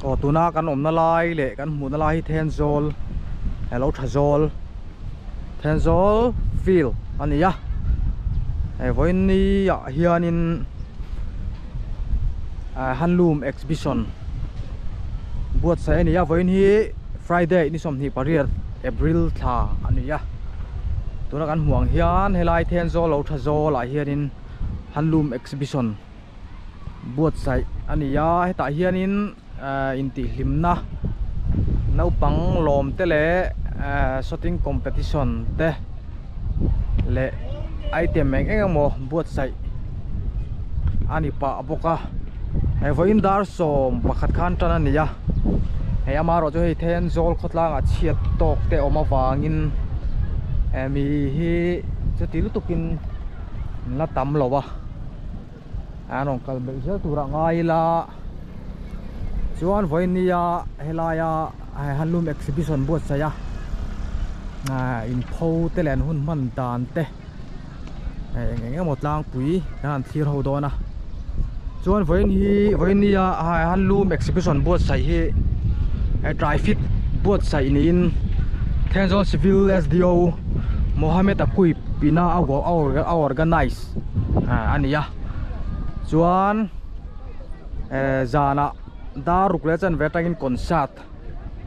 có tụ na căn ôm na lai lệ căn muốn na lai Tenzol hello Tazol Tenzol feel anh nhá với ni hiện in handloom exhibition buat saya ni ya với ni Friday ni som ni pariat April tha anh nhá tụ na căn huang hian helai Tenzol lo Tazol lại hiện in handloom exhibition buat sai anh nhá tại hiện in in ti hlimna nau pang lom te le shooting competition te le item eng mo buat sai ani pa boka he voin dar som pakhat khan tan ania he amaro jo he Tenzol khotlang a chiat tok te oma wangin mi hi chatilu tukin la tam lowa anong kalbel ja tura ngai la chuan voinia helaya handloom exhibition buat saya in pho te len hun man dan te enge một lang pui dan thir ho dona chuan voinia handloom exhibition buat sai hi dry fit buat sai ni in Tenzol civil SDO Mohammed Akui pina organize ania chuan zana da rukle chan vetangin concert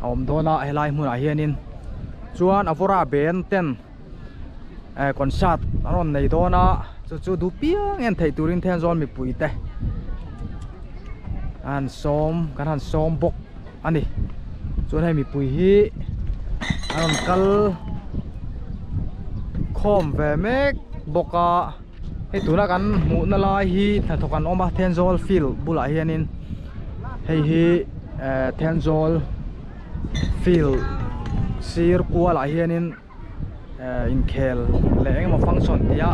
om dona helai hmuna hianin chuan avora ben ten concert aron nei dona chu du piang en thei turin Tenzol mi puite an som kan han som bok ani chuan hei mi pui hi aron kal khom ve mek boka hei tuna kan mu na lai hi thokan oma Tenzol feel bula hianin hei hi Tenzol feel sir kuala hianin in khel le eng ma function tia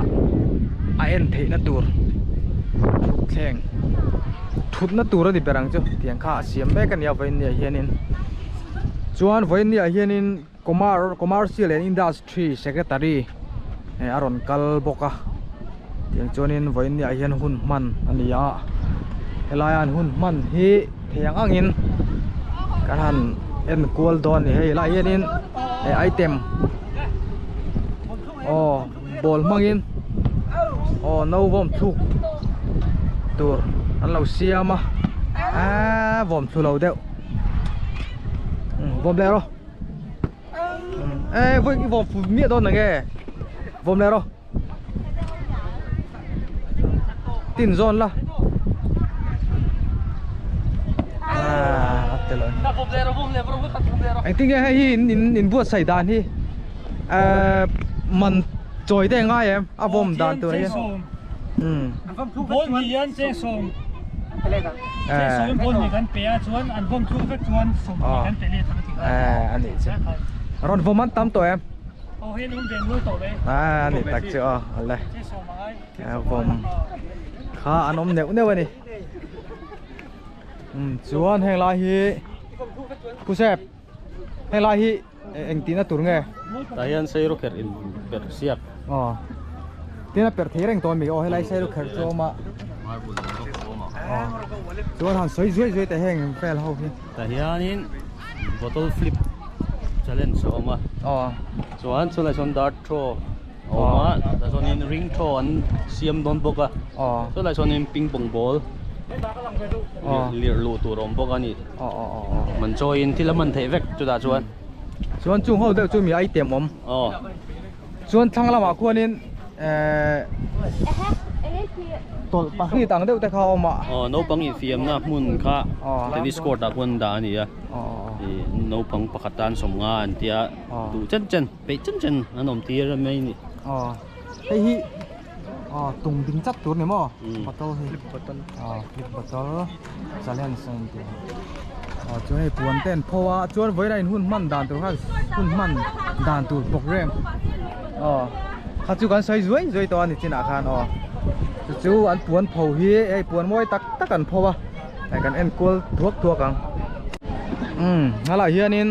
a en theina tur thleng thutna tur ani berang chu tiang kha siam mek ania voinia hianin chuan voinia hianin commercial and industry secretary aron kal boka tiang chuanin voinia hian hun man ania helayan hun man hi thiang angin kan han en kual don he la hianin item bol mangin no vom thuk tur an lo siama vom thu lo deu vom lero với cái vom miệng don này nghe vom lero tin zon la anh tin nghe hay in buat sai dan hi man choi te ngai em a vom dan tu này bon mi yan se som se som bon mi kan pe a chuan an vom thu vek chuan som kan pe le thang ti anh chị ron vom man tam to em hen um den lu to le anh tak chưa alle vom kha anom neu neu ani chuan heng lai hi pusep heng lai hi eng tina tur nge tahian seiro ker in per siak tina per thereng ton mi heng lai seiro kher choma chuan han soi te heng fel ho hi tahianin bottle flip challenge oma chuan chulai son dart throw oma ta sonin ring throw an siam don boka chulai sonin ping pong ball lir lu tu rom boka ni man join thilaman thei vek chu da chuan chung ho deuh chu mi item om chuan thlang lama khuanin tol pahri tang deuh te kha oma no pang in fiam na mun kha tennis court da kun da ni ya no pang pakhatan somnga an tia tu chen pe chen anom tir mai ni hei hi tung ding chat tur ni mo bottle hi flip bottle challenge sang ti chuan hei puan ten phowa chuan voira in hun man dan tur kha hun man dan tur bok rem kha chu kan sai zoi to ani china khan chu an puan pho hi ei puan moi tak an phowa ai kan en kol thuak ang ngala hianin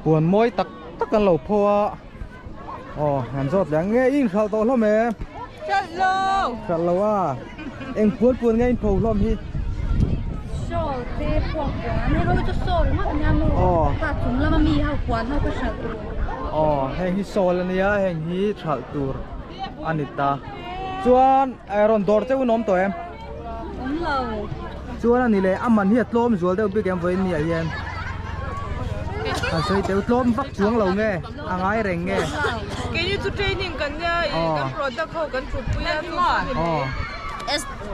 puan moi tak an lo phowa han zot lang nge in khal to hlom e khal lo a eng puan nge in pho hlom hi quán này rồi cho sôi mà nhà nó ta chúng là mà mi hao quán hao cái sợi heng hi sol ania heng hi thal tur anita chuan iron door cheu nom to em lâu chuan ani le aman hi tlom zual deuh bik em voi ni a hian a sei teu tlom vak chuang lo nge angai reng nge cái như tu training kan ya kan product ho kan chụp puya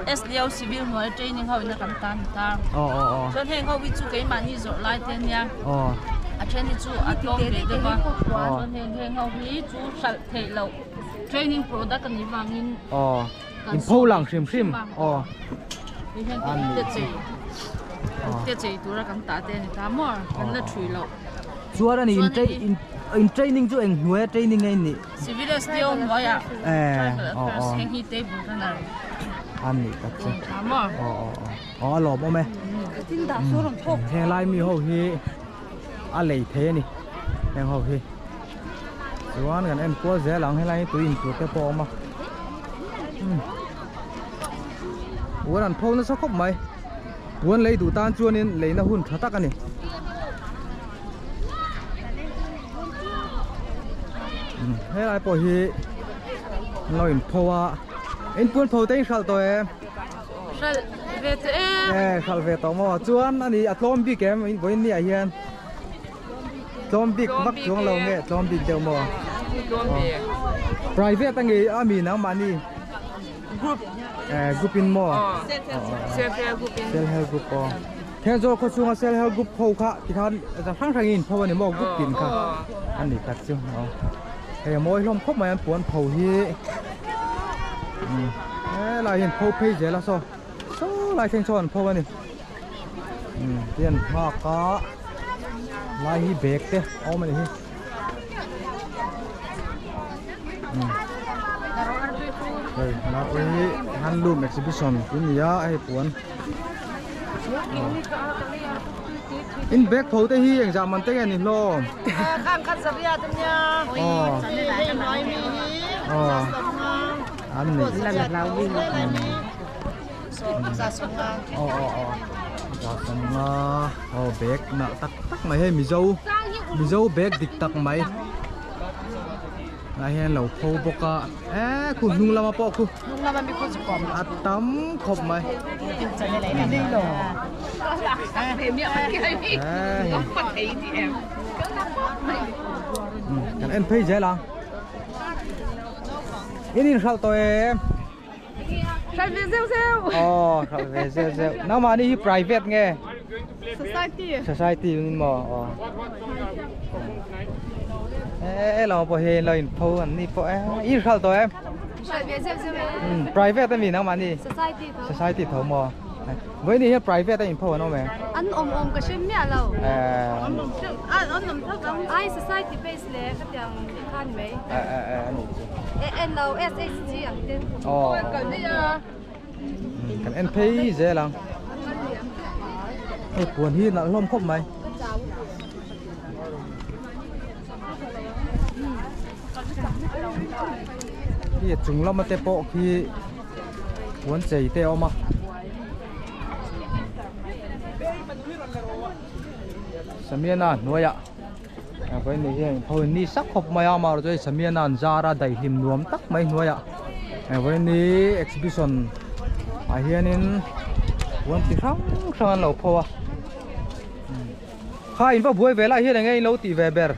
SDL civil moi training ho na kan tan ta cho nên ho vi chu cái mà ni rồi lại tên nha a chen ni chu a tom de de ba cho nên ho vi chu sal thei lo training product kan ni wangin in pho lang sim sim tiết chế tu ra kan ta te ni ta mo kan la thui lo chuan ani in training chu eng hnuai training ngai ni civil SDL moi à heng hi table kan ar ani ka che ta mo lo mo me tin da so ron thok he lai mi ho hi a lei the ni heng ho hi chuan kan en ko ze lang he lai tu in tu te po ma an pho na sa khop mai tuan lei du tan chuan in leina hun thatak ani he lai po hi lo in phowa in pun pho te khal to em sal ve te khal ve to mo chuan ani atlom bi kem in voin ni a hian tlom bi vak chuang lo nge tlom bi deu mo private angi ami na mani group in mo self help group theo do có chung self help group khâu khá thì hắn thằng thằng in khâu này mo group tin khá anh đi cắt chung thì mỗi hôm khóc mà anh muốn khâu hi lại hiện khâu pay dễ là sao lại thành chọn khâu này tiền hoa cá lại hi bẹt thế ôm này hi đây là cái handloom exhibition cái gì á ai muốn in bag phô te hi exam man te ani lo khang khát sabia tên nha nói mi anh này là lao đi dạ sung bag na tak tak mai he mi dâu bag dik tak mai nãy hen lẩu khô boka ku nung lama po ku nung lama mi ko chkom atam khop mai đi rồi thì miệng cái mi không có thấy thì em kan en phei je lang in khal to em khal ve zeu zeu khal ve zeu na ma ni private nge society ni mo lo po he lo in pho an ni po in khal to em private mi na ma ni society tho mo với ni private in pho no me an om ka shem mia lo an nom thak ai society base le ka tiang khan me en lo SHG ang ten kan en pay je lang ai puan hi na lom khop mai khi chúng lắm mà te po khi muốn chạy te oma samiana nuaya với này thôi ni sắc hộp mày mà rồi samiana ra đầy him nuông tắc mấy nuaya với này exhibition à hiện in muốn thì sang lâu phô khai vào buổi về lại hiện ngay lâu thì về bờ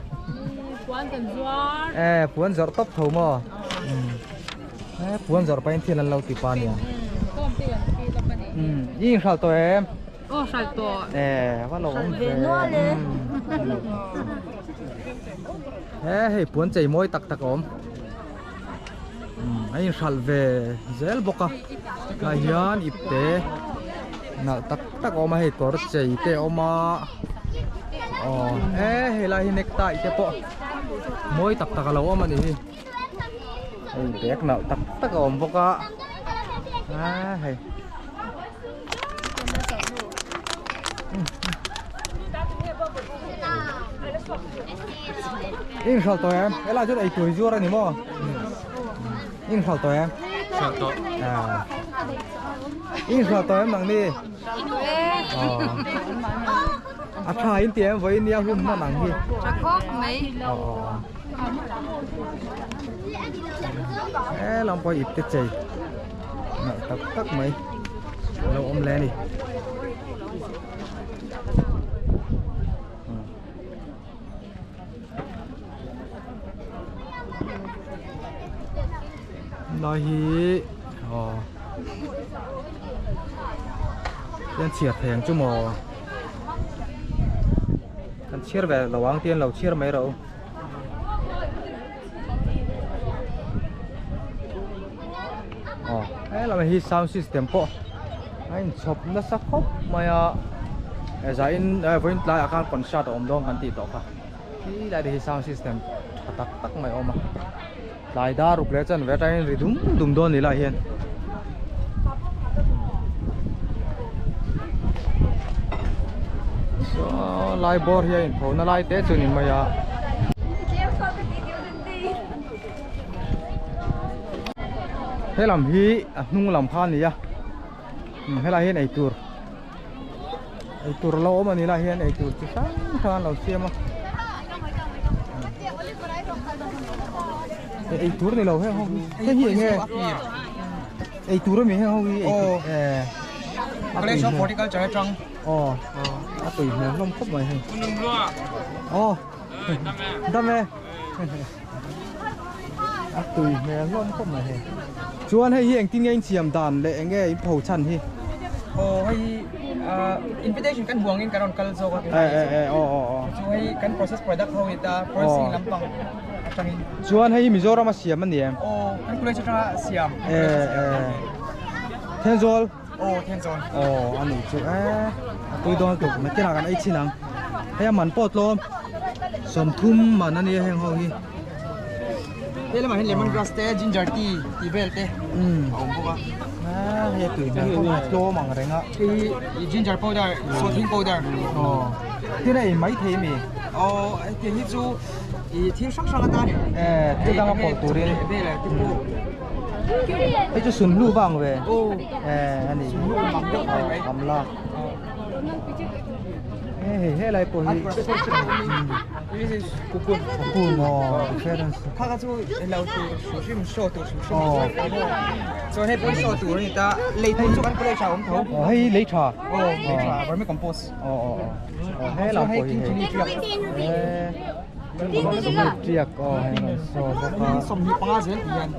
puan zor top thâu mà puan zor pain thiên lần lâu thì pan ya yên sao tôi em sao tôi bắt đầu hey puan chạy môi tắc tắc ôm anh sao về dễ boka cái hiền ip te nào tắc tắc ôm hay tor chạy te ôm hay là hi necktie te po môi tắc tắc lâu mà đi bẹt nào tắc tắc ôm boka hay yên sao tôi em, cái là chút ấy tuổi chưa ra nhỉ mò, in khảo tỏi em Sao to? in khảo tỏi em nặng đi thà in tiền với in nhau hùm mà nặng đi làm bao ít tết chơi tập tắc mấy lâu ôm lên đi nói hi yan chiết thèn chú mò kan chiết về lẩu ăn tiên lẩu chiết mấy rồi là hi sound system po anh chop nó sắc khóc mà giờ in với lại akan concert om dong kan ti to ka hi lại hi sound system tak tak mai om lại đa rục lệ chân về trái thì đúng đòn thì lại hiện lại bor hiện phố nó lại tết cho nên mày thế làm hi nung làm khan gì à thế là hiện ấy tour lâu màนี่là hiện ấy tour chứ sáng khan lâu xem mà ấy tour này lâu hay không thế hiện nghe ấy tour mình hay không cái shop vertical trái trăng tùy mình không khóc mày đam mê tùy mình không khóc mày chú anh hay hiện tin anh chiêm đàn lệ nghe phổ chân hi hay invitation kan buang in karon kal so ka chú hay kan process product how ita processing lampang chú anh hay Mizoram mà chiêm anh niệm kan kulay sa siam Tenzol Tenzol anh ấy chú tôi đón tục mà cái nào cái ấy chi năng hay mặn pot lom sầm thum mà nó như hàng hậu hi đây là mà lemongrass te ginger tea tea bell te hay tùy mình không hạt lô mà cái đó ginger powder soothing powder cái này mấy thế mi cái hít chú thiếu sắc sắc ta cái đang có tổ đi cái chú sườn lưu vàng về anh ấy cầm la hey lại po hi kukun difference kha chu lau tu sushim show tu so hey po show tu ni ta lei tu chu kan pulai cha om tho hey lấy trà vermi compost hey làm po hi triak hay so baka som hi panga zel yan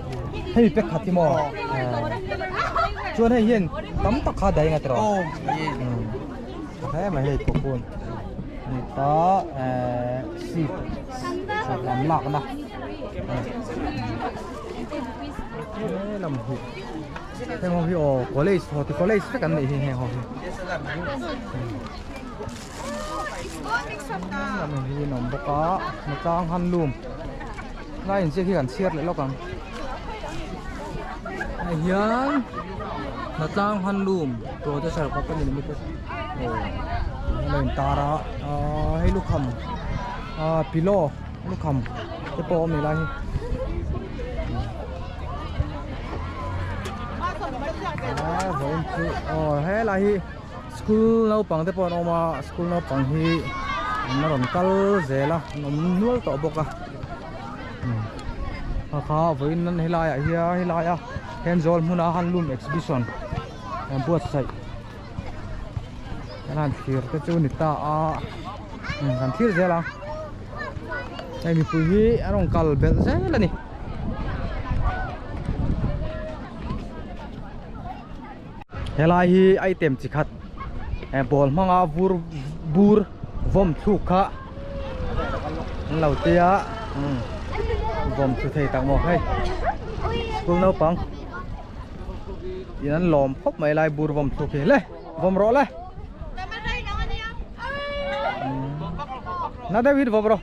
hey pek khati mo chuan hey hian tam tak kha dai nga tro thế mà hay cục buồn người ta xịt làm lạc nè làm việc thêm không hiểu có lấy họ thì có lấy tất cả này thì họ làm gì nó bốc cá nó trang han lùm ngay trên khi gần xiết lại lóc càng hiền nó trang han lùm rồi tôi sẽ có cái gì nữa lên tara hay lúc hầm pilo lúc hầm cái po này là với chú hay là hi school lâu bằng cái po nó mà school lâu bằng hi nó còn cල් dễ là nó nuôi tổ bọc khá với nó hay là Tenzol muna handloom exhibition buat sai kan thir te chu ni ta kan thir zela ai mi pu hi arong kal bel zela ni helai hi item chi khat bol manga bur vom thu kha lau tia vom thu thei tak mo hai school no pang inan lom khop mai lai bur vom thu ke le vom ro le na David vào bro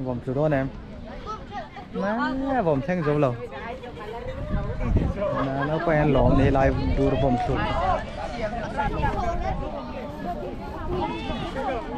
vòng chủ đó em má vòng thanh dấu lầu nó quen lỏm này lại đua vòng chủ Hãy subscribe cho kênh Ghiền Mì Gõ để không bỏ lỡ